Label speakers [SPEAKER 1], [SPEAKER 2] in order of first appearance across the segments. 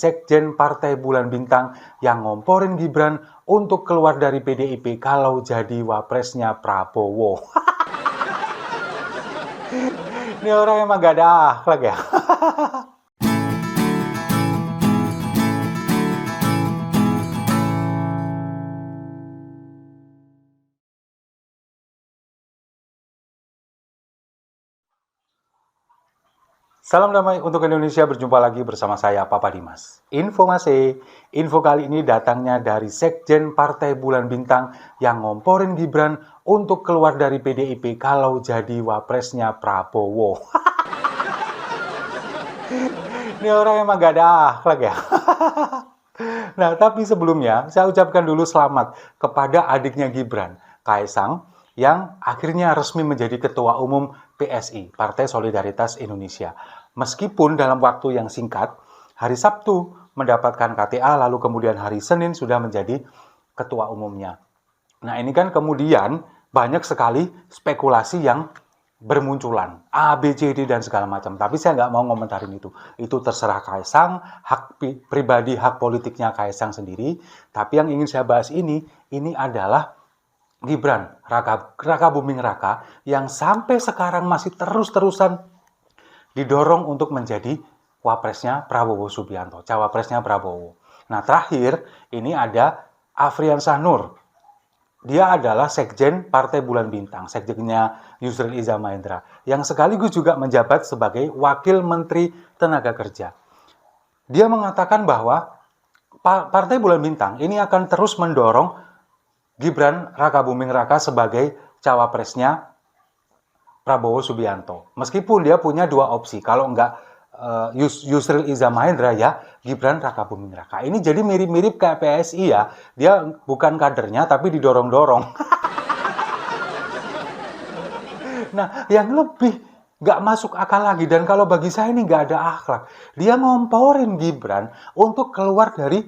[SPEAKER 1] Sekjen Partai Bulan Bintang yang ngomporin Gibran untuk keluar dari PDIP kalau jadi wapresnya Prabowo. Ini orang emang gak ada akhlak ya. Salam damai untuk Indonesia, berjumpa lagi bersama saya Papa Dimas. Info kali ini datangnya dari Sekjen Partai Bulan Bintang yang ngomporin Gibran untuk keluar dari PDIP kalau jadi wapresnya Prabowo. Ini orang emang gak ada akhlak ya. Nah, tapi sebelumnya saya ucapkan dulu selamat kepada adiknya Gibran, Kaesang, yang akhirnya resmi menjadi Ketua Umum PSI, Partai Solidaritas Indonesia. Meskipun dalam waktu yang singkat, hari Sabtu mendapatkan KTA, lalu kemudian hari Senin sudah menjadi Ketua Umumnya. Nah, ini kan kemudian banyak sekali spekulasi yang bermunculan, A, B, C, D, dan segala macam. Tapi saya nggak mau ngomentarin itu. Itu terserah Kaesang, hak pribadi, hak politiknya Kaesang sendiri. Tapi yang ingin saya bahas ini adalah Gibran, Raka Buming Raka, yang sampai sekarang masih terus-terusan didorong untuk menjadi wapresnya Prabowo Subianto, cawapresnya Prabowo. Nah, terakhir ini ada Afriansyah Nur. Dia adalah Sekjen Partai Bulan Bintang, Sekjennya Yusril Iza Mahendra, yang sekaligus juga menjabat sebagai Wakil Menteri Tenaga Kerja. Dia mengatakan bahwa Partai Bulan Bintang ini akan terus mendorong Gibran Raka Buming Raka sebagai cawapresnya Prabowo Subianto. Meskipun dia punya dua opsi, kalau enggak Yusril Iza Mahendra, ya Gibran Raka Buming Raka. Ini jadi mirip-mirip kayak PSI ya. Dia bukan kadernya tapi didorong-dorong. Nah, yang lebih nggak masuk akal lagi, dan kalau bagi saya ini nggak ada akhlak. Dia ngomporin Gibran untuk keluar dari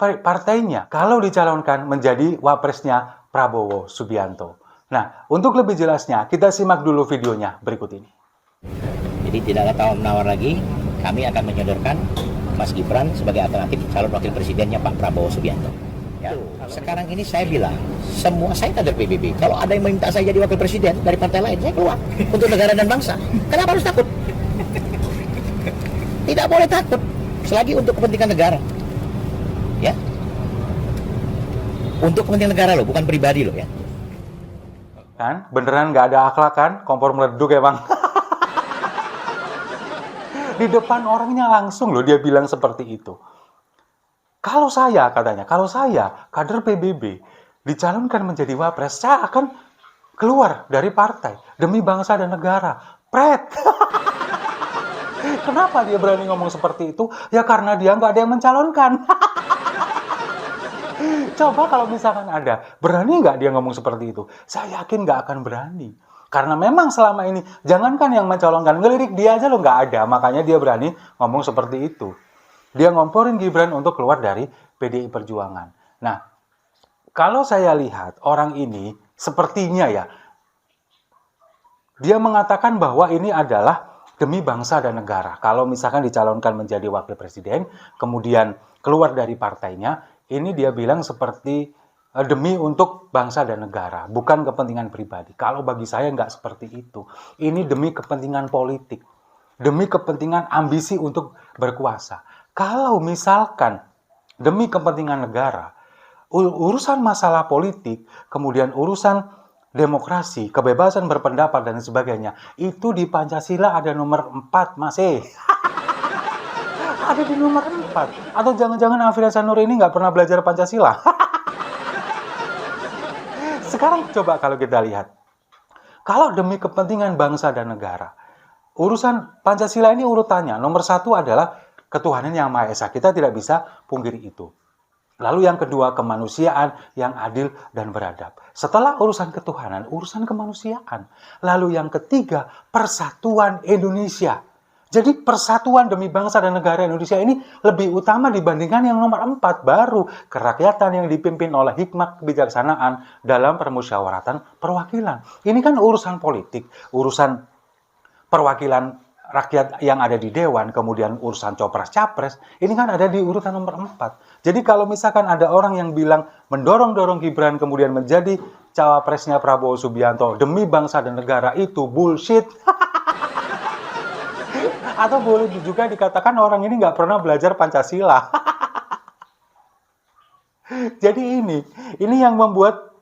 [SPEAKER 1] partainya kalau dicalonkan menjadi wapresnya Prabowo Subianto. Nah, untuk lebih jelasnya, kita simak dulu videonya berikut ini.
[SPEAKER 2] Jadi tidak ada tawar-menawar lagi, kami akan menyodorkan Mas Gibran sebagai alternatif calon wakil presidennya Pak Prabowo Subianto. Ya. Sekarang ini saya bilang, semua saya kader PBB. Kalau ada yang meminta saya jadi wakil presiden dari partai lain, saya keluar untuk negara dan bangsa. Kenapa harus takut? Tidak boleh takut, selagi untuk kepentingan negara. Ya, untuk kepentingan negara loh, bukan pribadi loh ya.
[SPEAKER 1] Kan, beneran nggak ada akhlak kan? Kompor meleduk emang. Di depan orangnya langsung loh dia bilang seperti itu. Kalau saya, katanya, kalau saya kader PBB dicalonkan menjadi wapres, saya akan keluar dari partai demi bangsa dan negara. Pret. Kenapa dia berani ngomong seperti itu? Ya karena dia nggak ada yang mencalonkan. Coba kalau misalkan ada, berani nggak dia ngomong seperti itu? Saya yakin nggak akan berani. Karena memang selama ini, jangankan yang mencalonkan, ngelirik dia aja loh nggak ada. Makanya dia berani ngomong seperti itu. Dia ngomporin Gibran untuk keluar dari PDI Perjuangan. Nah, kalau saya lihat orang ini sepertinya ya, dia mengatakan bahwa ini adalah demi bangsa dan negara. Kalau misalkan dicalonkan menjadi wakil presiden, kemudian keluar dari partainya, ini dia bilang seperti demi untuk bangsa dan negara, bukan kepentingan pribadi. Kalau bagi saya nggak seperti itu. Ini demi kepentingan politik, demi kepentingan ambisi untuk berkuasa. Kalau misalkan demi kepentingan negara, urusan masalah politik, kemudian urusan demokrasi, kebebasan berpendapat dan sebagainya, itu di Pancasila ada nomor 4 masih. Ada di nomor 4. Atau jangan-jangan Afriansyah Nur ini nggak pernah belajar Pancasila. Sekarang coba kalau kita lihat. Kalau demi kepentingan bangsa dan negara, urusan Pancasila ini urutannya. Nomor 1 adalah ketuhanan yang Maha Esa. Kita tidak bisa pungkiri itu. Lalu yang kedua, kemanusiaan yang adil dan beradab. Setelah urusan ketuhanan, urusan kemanusiaan. Lalu yang ketiga, persatuan Indonesia. Jadi persatuan demi bangsa dan negara Indonesia ini lebih utama dibandingkan yang nomor 4, baru kerakyatan yang dipimpin oleh hikmat kebijaksanaan dalam permusyawaratan perwakilan. Ini kan urusan politik, urusan perwakilan rakyat yang ada di Dewan, kemudian urusan Copres-Capres, ini kan ada di urutan nomor 4. Jadi kalau misalkan ada orang yang bilang mendorong-dorong Gibran kemudian menjadi cawapresnya Prabowo Subianto demi bangsa dan negara, itu bullshit. Atau boleh juga dikatakan orang ini nggak pernah belajar Pancasila. Jadi ini yang membuat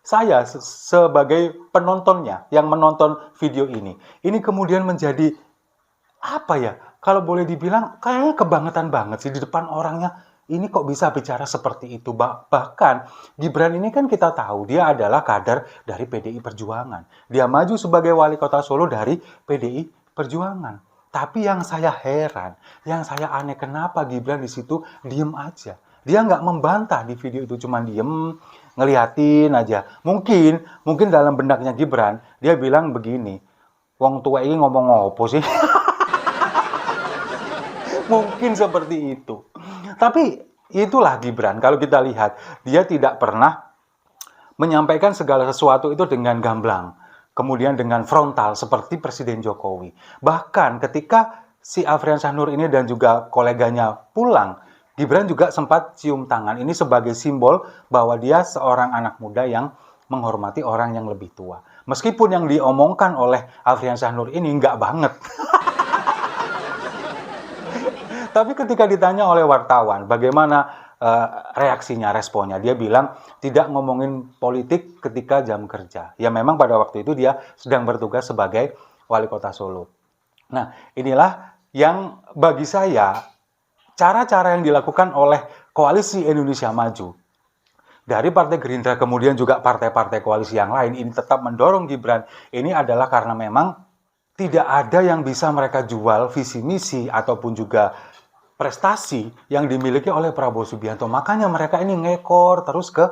[SPEAKER 1] saya sebagai penontonnya, yang menonton video ini kemudian menjadi apa ya, kalau boleh dibilang kayaknya kebangetan banget sih di depan orangnya. Ini kok bisa bicara seperti itu. Bahkan Gibran ini kan kita tahu dia adalah kader dari PDI Perjuangan. Dia maju sebagai wali kota Solo dari PDI Perjuangan. Tapi yang saya heran, yang saya aneh, kenapa Gibran di situ diem aja. Dia nggak membantah di video itu, cuma diem, ngeliatin aja. Mungkin dalam benaknya Gibran, dia bilang begini, wong tua ini ngomong apa sih? Mungkin seperti itu. Tapi itulah Gibran, kalau kita lihat, dia tidak pernah menyampaikan segala sesuatu itu dengan gamblang, kemudian dengan frontal seperti Presiden Jokowi. Bahkan ketika si Afriansyah Nur ini dan juga koleganya pulang, Gibran juga sempat cium tangan. Ini sebagai simbol bahwa dia seorang anak muda yang menghormati orang yang lebih tua. Meskipun yang diomongkan oleh Afriansyah Nur ini nggak banget. Tapi ketika ditanya oleh wartawan, bagaimana reaksinya, responnya, dia bilang tidak ngomongin politik ketika jam kerja. Ya memang pada waktu itu dia sedang bertugas sebagai wali kota Solo. Nah, inilah yang bagi saya cara-cara yang dilakukan oleh Koalisi Indonesia Maju. Dari Partai Gerindra kemudian juga partai-partai koalisi yang lain ini tetap mendorong Gibran. Ini adalah karena memang tidak ada yang bisa mereka jual visi misi ataupun juga prestasi yang dimiliki oleh Prabowo Subianto. Makanya mereka ini ngekor terus ke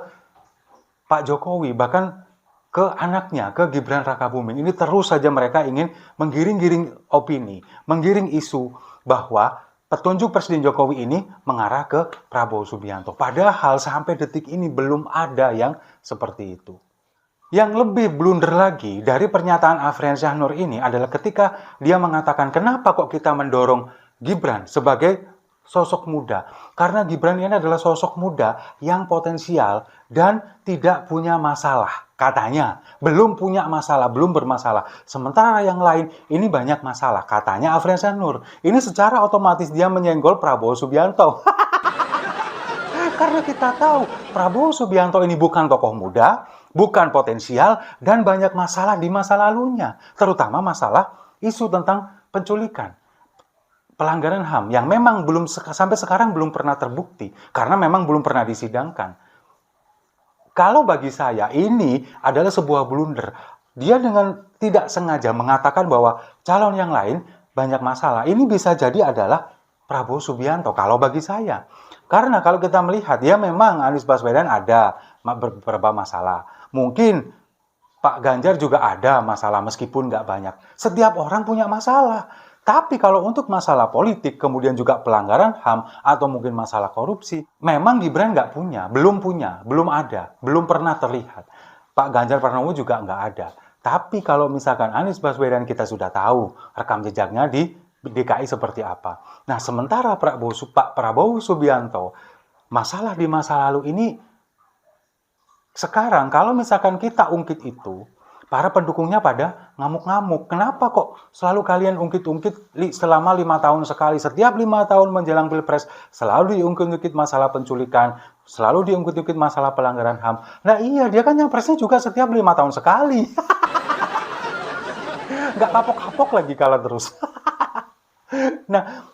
[SPEAKER 1] Pak Jokowi, bahkan ke anaknya, ke Gibran Rakabuming. Ini terus saja mereka ingin menggiring-giring opini, menggiring isu bahwa petunjuk Presiden Jokowi ini mengarah ke Prabowo Subianto. Padahal sampai detik ini belum ada yang seperti itu. Yang lebih blunder lagi dari pernyataan Afriansyah Nur ini adalah ketika dia mengatakan, kenapa kok kita mendorong Gibran sebagai sosok muda? Karena Gibran ini adalah sosok muda yang potensial dan tidak punya masalah. Katanya, belum punya masalah, belum bermasalah. Sementara yang lain, ini banyak masalah. Katanya Afriansyah Nur. Ini secara otomatis dia menyenggol Prabowo Subianto. Karena kita tahu, Prabowo Subianto ini bukan tokoh muda, bukan potensial, dan banyak masalah di masa lalunya. Terutama masalah isu tentang penculikan, pelanggaran HAM yang memang sampai sekarang belum pernah terbukti karena memang belum pernah disidangkan. Kalau bagi saya ini adalah sebuah blunder. Dia dengan tidak sengaja mengatakan bahwa calon yang lain banyak masalah. Ini bisa jadi adalah Prabowo Subianto kalau bagi saya. Karena kalau kita melihat, ya memang Anies Baswedan ada beberapa masalah. Mungkin Pak Ganjar juga ada masalah meskipun nggak banyak. Setiap orang punya masalah. Tapi kalau untuk masalah politik, kemudian juga pelanggaran HAM, atau mungkin masalah korupsi, memang Gibran nggak punya, belum ada, belum pernah terlihat. Pak Ganjar Pranowo juga nggak ada. Tapi kalau misalkan Anies Baswedan kita sudah tahu rekam jejaknya di DKI seperti apa. Nah, sementara Pak Prabowo Subianto, masalah di masa lalu ini, sekarang kalau misalkan kita ungkit itu, para pendukungnya pada ngamuk-ngamuk. Kenapa kok selalu kalian ungkit-ungkit selama 5 tahun sekali? Setiap 5 tahun menjelang Pilpres, selalu diungkit-ungkit masalah penculikan, selalu diungkit-ungkit masalah pelanggaran HAM. Nah iya, dia kan nyapresnya juga setiap 5 tahun sekali. Nggak kapok-kapok lagi kalah terus. Nah,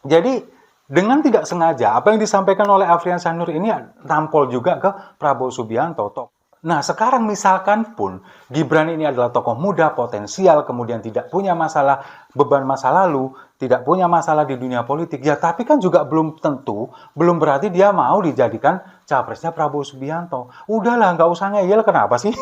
[SPEAKER 1] jadi dengan tidak sengaja, apa yang disampaikan oleh Afriansyah Nur ini nampol juga ke Prabowo Subianto. Nah, sekarang misalkan pun Gibran ini adalah tokoh muda, potensial, kemudian tidak punya masalah, beban masa lalu, tidak punya masalah di dunia politik, ya tapi kan juga belum tentu, belum berarti dia mau dijadikan capresnya Prabowo Subianto. Udahlah, nggak usah ngeyel, kenapa sih?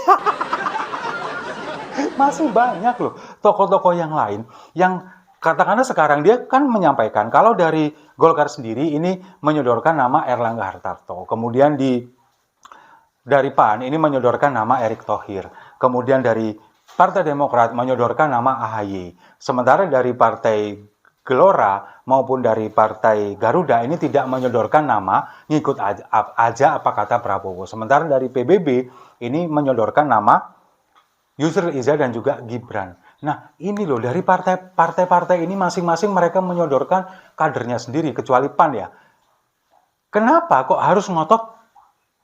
[SPEAKER 1] Masih banyak loh tokoh-tokoh yang lain yang katakanlah sekarang dia kan menyampaikan kalau dari Golkar sendiri ini menyodorkan nama Erlangga Hartarto, kemudian dari PAN ini menyodorkan nama Erick Thohir, kemudian dari Partai Demokrat menyodorkan nama AHY. Sementara dari Partai Gelora maupun dari Partai Garuda ini tidak menyodorkan nama, ngikut aja apa kata Prabowo. Sementara dari PBB ini menyodorkan nama Yusril Iza dan juga Gibran. Nah, ini loh, dari partai-partai ini masing-masing mereka menyodorkan kadernya sendiri, kecuali PAN ya. Kenapa kok harus ngotot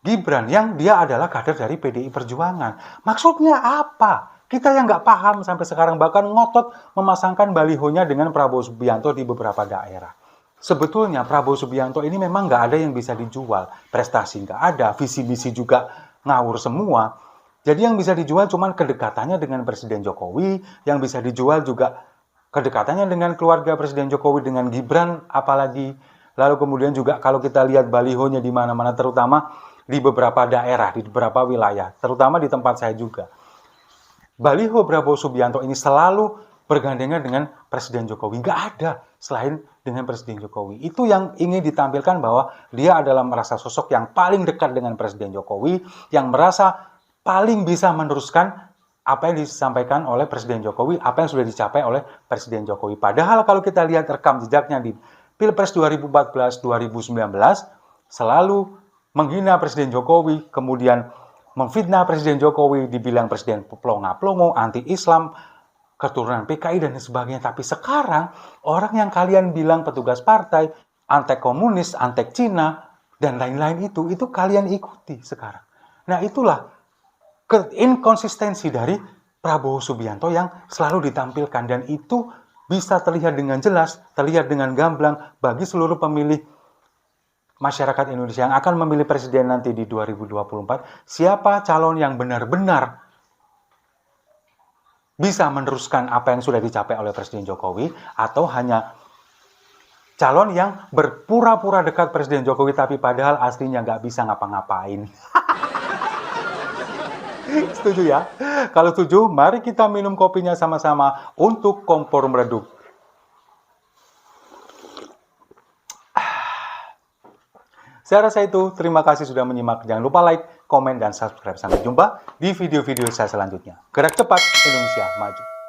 [SPEAKER 1] Gibran yang dia adalah kader dari PDI Perjuangan? Maksudnya apa? Kita yang nggak paham sampai sekarang, bahkan ngotot memasangkan balihonya dengan Prabowo Subianto di beberapa daerah. Sebetulnya Prabowo Subianto ini memang nggak ada yang bisa dijual. Prestasi nggak ada, visi-misi juga ngawur semua. Jadi yang bisa dijual cuma kedekatannya dengan Presiden Jokowi, yang bisa dijual juga kedekatannya dengan keluarga Presiden Jokowi, dengan Gibran apalagi. Lalu kemudian juga kalau kita lihat balihonya di mana-mana, terutama di beberapa daerah, di beberapa wilayah, terutama di tempat saya juga. Baliho Prabowo Subianto ini selalu bergandengan dengan Presiden Jokowi. Nggak ada selain dengan Presiden Jokowi. Itu yang ingin ditampilkan, bahwa dia adalah merasa sosok yang paling dekat dengan Presiden Jokowi, yang merasa paling bisa meneruskan apa yang disampaikan oleh Presiden Jokowi, apa yang sudah dicapai oleh Presiden Jokowi. Padahal kalau kita lihat rekam jejaknya di Pilpres 2014-2019, selalu menghina Presiden Jokowi, kemudian memfitnah Presiden Jokowi, dibilang Presiden plonga-plongo, anti-Islam, keturunan PKI, dan sebagainya. Tapi sekarang, orang yang kalian bilang petugas partai, anti-komunis, anti-Cina, dan lain-lain itu kalian ikuti sekarang. Nah, itulah inkonsistensi dari Prabowo Subianto yang selalu ditampilkan, dan itu bisa terlihat dengan jelas, terlihat dengan gamblang bagi seluruh pemilih masyarakat Indonesia yang akan memilih presiden nanti di 2024, siapa calon yang benar-benar bisa meneruskan apa yang sudah dicapai oleh Presiden Jokowi, atau hanya calon yang berpura-pura dekat Presiden Jokowi tapi padahal aslinya nggak bisa ngapa-ngapain. Setuju ya? Kalau setuju, mari kita minum kopinya sama-sama untuk kompor meredup. Saya rasa itu. Terima kasih sudah menyimak. Jangan lupa like, komen, dan subscribe. Sampai jumpa di video-video saya selanjutnya. Gerak cepat, Indonesia maju.